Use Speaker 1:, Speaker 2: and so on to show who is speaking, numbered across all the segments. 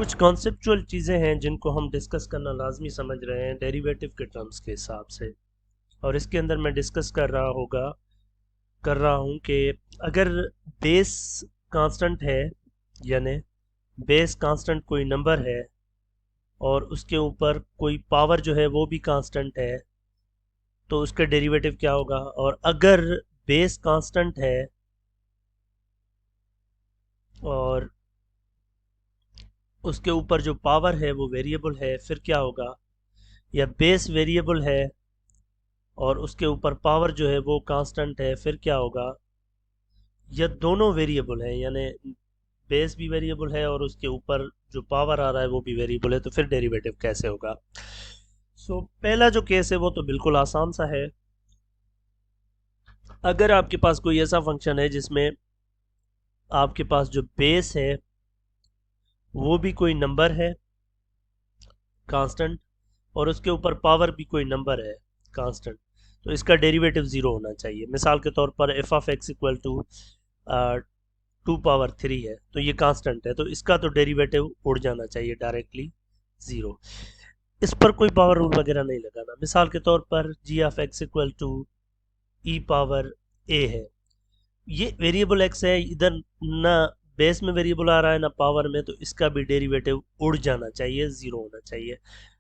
Speaker 1: कुछ कॉन्सेप्चुअल चीज़ें हैं जिनको हम डिस्कस करना लाजमी समझ रहे हैं डेरिवेटिव के टर्म्स के हिसाब से। और इसके अंदर मैं डिस्कस कर रहा हूँ कि अगर बेस कांस्टेंट है, यानी बेस कांस्टेंट कोई नंबर है और उसके ऊपर कोई पावर जो है वो भी कांस्टेंट है, तो उसका डेरिवेटिव क्या होगा। और अगर बेस कांस्टेंट है और उसके ऊपर जो पावर है वो वेरिएबल है, फिर क्या होगा। या बेस वेरिएबल है और उसके ऊपर पावर जो है वो कांस्टेंट है, फिर क्या होगा। या दोनों वेरिएबल है, यानी बेस भी वेरिएबल है और उसके ऊपर जो पावर आ रहा है वो भी वेरिएबल है, तो फिर डेरिवेटिव कैसे होगा। पहला जो केस है वो तो बिल्कुल आसान सा है। अगर आपके पास कोई ऐसा फंक्शन है जिसमें आपके पास जो बेस है वो भी कोई नंबर है कांस्टेंट, और उसके ऊपर पावर भी कोई नंबर है कांस्टेंट, तो इसका डेरिवेटिव ज़ीरो होना चाहिए। मिसाल के तौर पर f of x equal to 2 power 3 है, तो ये कांस्टेंट है, तो इसका तो डेरिवेटिव उड़ जाना चाहिए डायरेक्टली ज़ीरो। इस पर कोई पावर रूल वगैरह नहीं लगाना। मिसाल के तौर पर g of x equal to e power a है, ये वेरिएबल एक्स है, इधर ना बेस में वेरिएबल आ रहा है ना पावर में, तो इसका भी डेरिवेटिव उड़ जाना चाहिए, ज़ीरो होना चाहिए।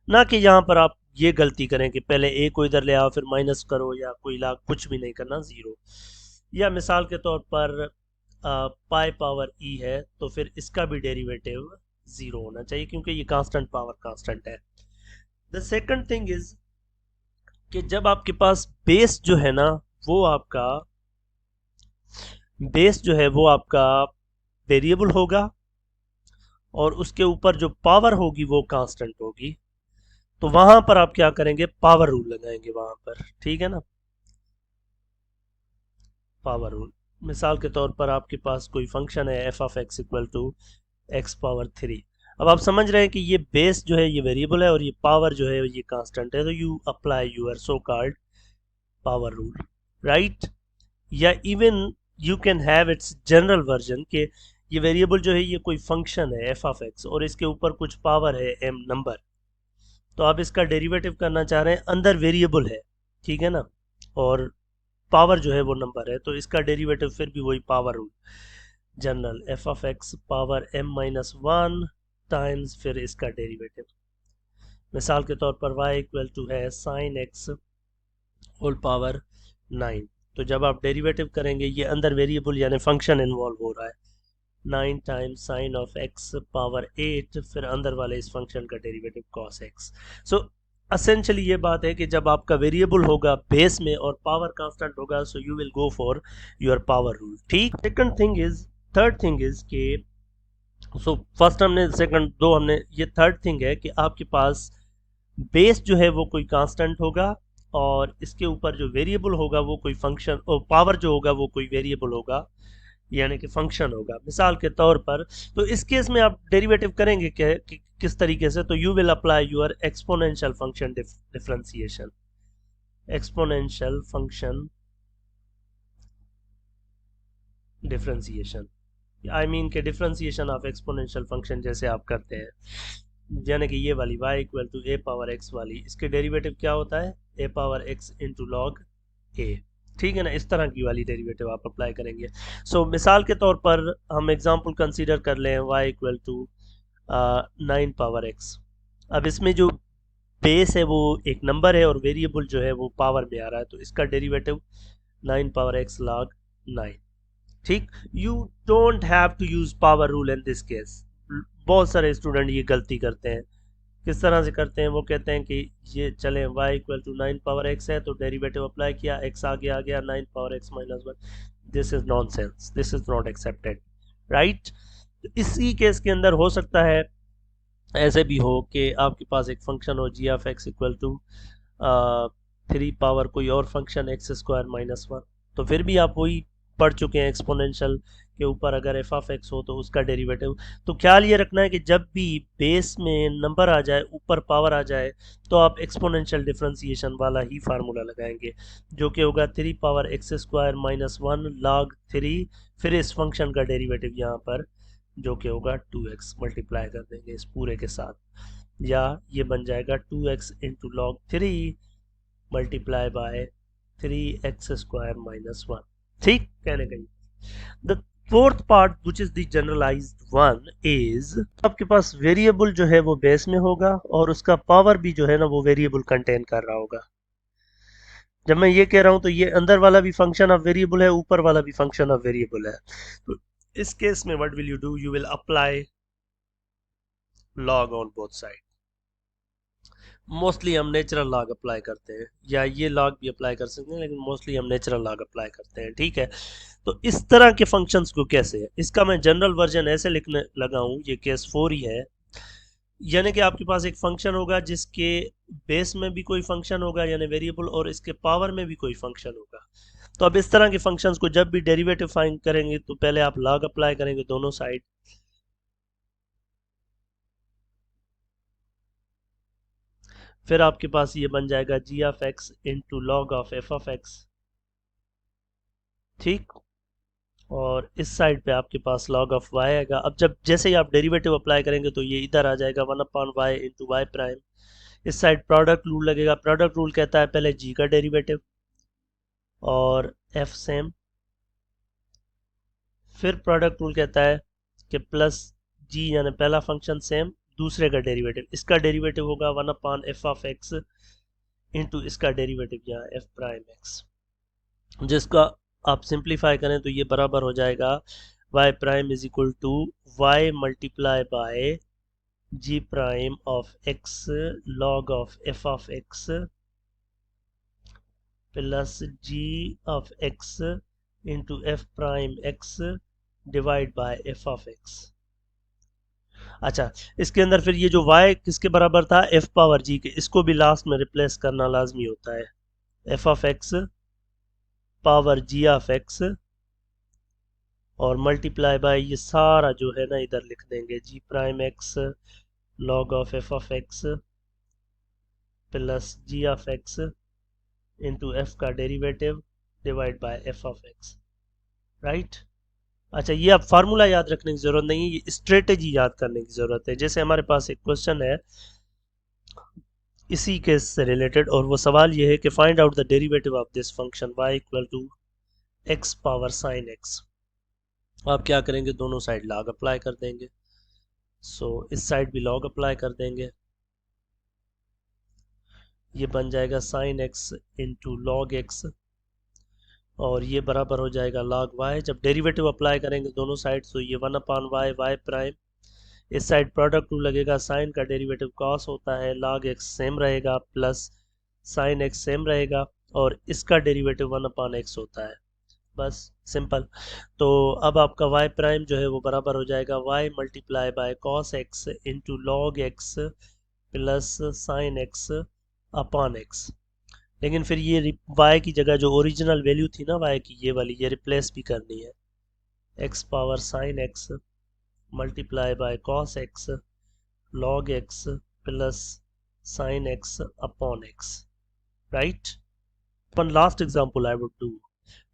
Speaker 1: ना कि यहाँ पर आप ये गलती करें कि पहले ए को इधर ले आओ फिर माइनस करो, या कोई ला कुछ भी नहीं करना, ज़ीरो। या मिसाल के तौर पर पाई पावर ई है, तो फिर इसका भी डेरिवेटिव ज़ीरो होना चाहिए, क्योंकि ये कांस्टेंट पावर कांस्टेंट है। द सेकंड थिंग इज कि जब आपके पास बेस जो है ना वो आपका बेस जो है वो आपका वेरिएबल होगा और उसके ऊपर जो पावर होगी वो कांस्टेंट होगी, तो वहां पर आप क्या करेंगे, पावर रूल लगाएंगे वहां पर, ठीक है ना। पावर रूल, मिसाल के तौर पर आपके पास कोई फंक्शन है f of x equal to x⁻3। अब आप समझ रहे हैं कि ये बेस जो है ये वेरिएबल है और ये पावर जो है ये कांस्टेंट है, तो you apply your so called power rule, right. या even you can have its general version के ये वेरिएबल जो है ये कोई फंक्शन है एफ ऑफ एक्स और इसके ऊपर कुछ पावर है एम नंबर, तो आप इसका डेरिवेटिव करना चाह रहे हैं, अंदर वेरिएबल है, ठीक है ना, और पावर जो है वो नंबर है, तो इसका डेरिवेटिव फिर भी वही power rule, general F of x power m-1 times फिर इसका डेरिवेटिव। मिसाल के तौर पर y इक्वल टू है साइन एक्स होल पावर 9, तो जब आप डेरिवेटिव करेंगे ये अंदर वेरिएबल यानी फंक्शन इन्वॉल्व हो रहा है, 9 times sign of x power 8, फिर अंदर वाले इस फंक्शन का derivative cos x. So essentially ये बात है कि जब आपका वेरिएबल होगा बेस में और पावर कांस्टेंट होगा, so you will go for your power rule, ठीक। थर्ड थिंग इज कि फर्स्ट हमने सेकंड दो हमने, ये थर्ड थिंग है कि आपके पास बेस जो है वो कोई कांस्टेंट होगा और इसके ऊपर जो वेरिएबल होगा वो कोई फंक्शन, और पावर जो होगा वो कोई वेरिएबल होगा यानी कि फंक्शन होगा। मिसाल के तौर पर तो इस केस में आप डेरिवेटिव करेंगे किस तरीके से, तो you will apply your exponential function differentiation, exponential function differentiation, I mean के डिफरेंशिएशन ऑफ एक्सपोनेंशियल फंक्शन जैसे आप करते हैं, यानी कि ये वाली y equal to a power x वाली, इसके डेरिवेटिव क्या होता है, a power x into log a, ठीक है ना। इस तरह की वाली डेरिवेटिव आप अप्लाई करेंगे। मिसाल के तौर पर हम एग्जांपल कंसीडर कर लें y equal to 9 power x. अब इसमें जो बेस है वो एक नंबर है और वेरिएबल जो है वो पावर में आ रहा है, तो इसका डेरिवेटिव 9 पावर एक्स लॉग 9, ठीक। You don't have to use power rule in this case. बहुत सारे स्टूडेंट ये गलती करते हैं। किस तरह से करते हैं, वो कहते हैं कि ये चले y equal to 9 power x है तो डेरिवेटिव अप्लाई किया, x आगे आ गया 9 power x-1। This is nonsense, this is not accepted, right. इसी केस के अंदर हो सकता है ऐसे भी हो कि आपके पास एक फंक्शन हो g of x equal to 3 power कोई और फंक्शन x² - 1, तो फिर भी आप वही पढ़ चुके हैं एक्सपोनेंशियल के ऊपर अगर एफ ऑफ एक्स हो तो उसका डेरिवेटिव। तो ख्याल ये रखना है कि जब भी बेस में नंबर आ जाए ऊपर पावर आ जाए तो आप एक्सपोनेंशियल डिफरेंशिएशन वाला ही फार्मूला लगाएंगे, जो कि होगा 3 पावर x² - 1 log 3, फिर इस फंक्शन का डेरिवेटिव यहाँ पर जो कि होगा 2x, मल्टीप्लाई कर देंगे इस पूरे के साथ, या ये बन जाएगा 2x into log 3 multiply by 3x² minus 1। ठीक, कहने का the fourth part which is the generalized one is, आपके पास वेरिएबल जो है वो बेस में होगा और उसका पावर भी जो है ना वो वेरिएबल कंटेन कर रहा होगा। जब मैं ये कह रहा हूं तो ये अंदर वाला भी फंक्शन ऑफ वेरिएबल है, ऊपर वाला भी फंक्शन ऑफ वेरिएबल है। तो इस केस में what will you do, you will apply log on both side. Mostly हम नेचुरल लॉग अप्लाई करते हैं, या ये लॉग भी अप्लाई कर सकते हैं, लेकिन मोस्टली हम नेचुरल लॉग अप्लाई करते हैं। ठीक है, तो इस तरह के फंक्शंस को कैसे है, इसका मैं जनरल वर्जन ऐसे लिखने लगा हूं, ये केस 4 ही है। यानी कि आपके पास एक फंक्शन होगा जिसके बेस में भी कोई फंक्शन होगा यानी वेरिएबल, और इसके पावर में भी कोई फंक्शन होगा। तो अब इस तरह के फंक्शंस को जब भी डेरिवेटिव फाइंड करेंगे तो पहले आप लॉग अप्लाई करेंगे दोनों साइड, फिर आपके पास ये बन जाएगा g of x into log of f of x. ठीक, और इस साइड पे आपके पास log ऑफ y आएगा। अब जब जैसे ही आप डेरिवेटिव अप्लाई करेंगे तो ये इधर आ जाएगा 1/y इंटू वाई प्राइम। इस साइड प्रोडक्ट रूल लगेगा, प्रोडक्ट रूल कहता है पहले g का डेरिवेटिव और f सेम, फिर प्रोडक्ट रूल कहता है कि प्लस g यानी पहला फंक्शन सेम, दूसरे का डेरिवेटिव, इसका डेरिवेटिव होगा 1/f ऑफ x इंटू इसका डेरिवेटिव यहाँ f प्राइम x, जिसका आप सिंप्लीफाई करें तो ये बराबर हो जाएगा y prime is equal to y multiply by g prime of x log of f of x plus g of x into f prime x divide by f of x। अच्छा, इसके अंदर फिर ये जो y किसके बराबर था, f power g के, इसको भी लास्ट में रिप्लेस करना लाजमी होता है। f of x power g of x और मल्टीप्लाई बाय ये सारा जो है ना इधर लिख देंगे g prime x log of f of x plus g of x into f का derivative divide by f of x। Right, अच्छा ये अब फार्मूला याद रखने की जरूरत नहीं है, ये स्ट्रेटेजी याद करने की जरूरत है। जैसे हमारे पास एक क्वेश्चन है इसी केस से रिलेटेड, और वो सवाल ये है कि find out the derivative of this function y equal to x power sine x। आप क्या करेंगे, दोनों साइड लॉग अप्लाई कर देंगे। सो इस साइड भी लॉग अप्लाई कर देंगे, ये बन जाएगा sine x into log x और ये बराबर हो जाएगा log y। जब डेरिवेटिव अप्लाई करेंगे दोनों साइड तो ये 1/y y प्राइम, इस साइड प्रोडक्ट रूल लगेगा, साइन का डेरिवेटिव cos होता है, log x सेम रहेगा प्लस साइन x सेम रहेगा और इसका डेरिवेटिव 1/x होता है। बस सिंपल। तो अब आपका y प्राइम जो है वो बराबर हो जाएगा y multiply bye cos x into log x plus sine x upon x। लेकिन फिर ये y की जगह जो ओरिजिनल वैल्यू थी ना y की, ये वाली, ये रिप्लेस भी करनी है, x power sine x multiply by cos x log x plus sine x upon x। Right, upon last example I would do,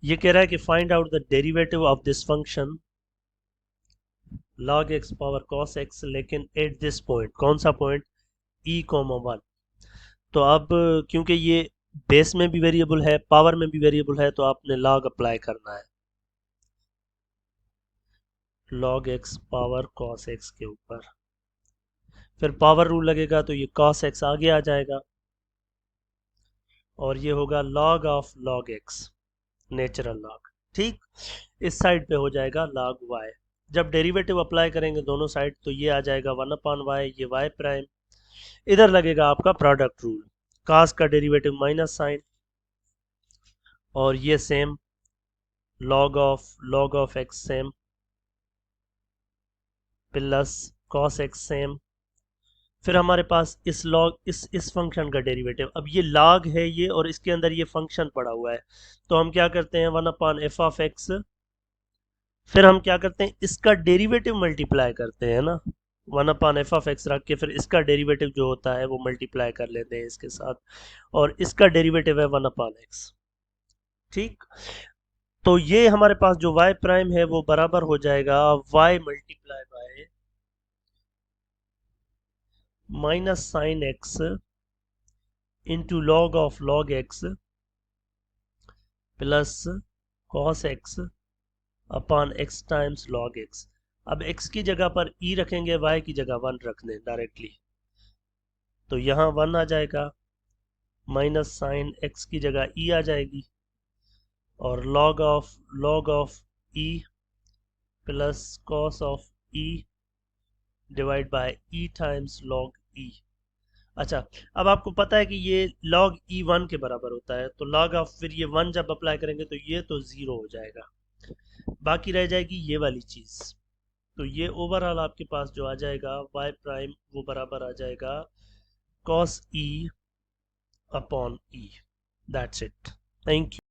Speaker 1: ये कह रहा है कि find out the derivative of this function log x power cos x, लेकिन at this point, कौन सा point, e, 1। तो अब क्योंकि ये बेस में भी वेरिएबल है पावर में भी वेरिएबल है तो आपने log अप्लाई करना है log x power cos x के ऊपर, फिर पावर रूल लगेगा तो ये cos x आगे आ जाएगा और ये होगा log of log x natural log। ठीक, इस साइड पे हो जाएगा log y। जब डेरिवेटिव अप्लाई करेंगे दोनों साइड तो ये आ जाएगा 1/y, ये y प्राइम, इधर लगेगा आपका प्रोडक्ट रूल, cos का डेरिवेटिव माइनस साइन और ये same log of x same plus cos x same, फिर हमारे पास इस लॉग इस फंक्शन का डेरिवेटिव, अब ये log है ये और इसके अंदर ये फंक्शन पड़ा हुआ है तो हम क्या करते हैं 1/f ऑफ x, फिर हम क्या करते हैं इसका डेरिवेटिव मल्टीप्लाई करते हैं ना, 1/f ऑफ x रख के फिर इसका डेरिवेटिव जो होता है वो मल्टीप्लाई कर लेते हैं इसके साथ और इसका डेरिवेटिव है 1/x। ठीक, तो ये हमारे पास जो y प्राइम है वो बराबर हो जाएगा y multiply bye minus sine x into log of log x plus cos x upon x times log x. अब x की जगह पर e रखेंगे, y की जगह 1 रख दें डायरेक्टली, तो यहाँ 1 आ जाएगा, माइनस साइन x की जगह e आ जाएगी, और log of e plus cos of e divide by e times log e। अच्छा, अब आपको पता है कि ये log e 1 के बराबर होता है, तो log ऑफ, फिर ये 1 जब अप्लाई करेंगे तो ये तो 0 हो जाएगा, बाकी रह जाएगी ये वाली चीज। तो ये ओवरऑल आपके पास जो आ जाएगा y प्राइम वो बराबर आ जाएगा cos e upon e। That's it, thank you.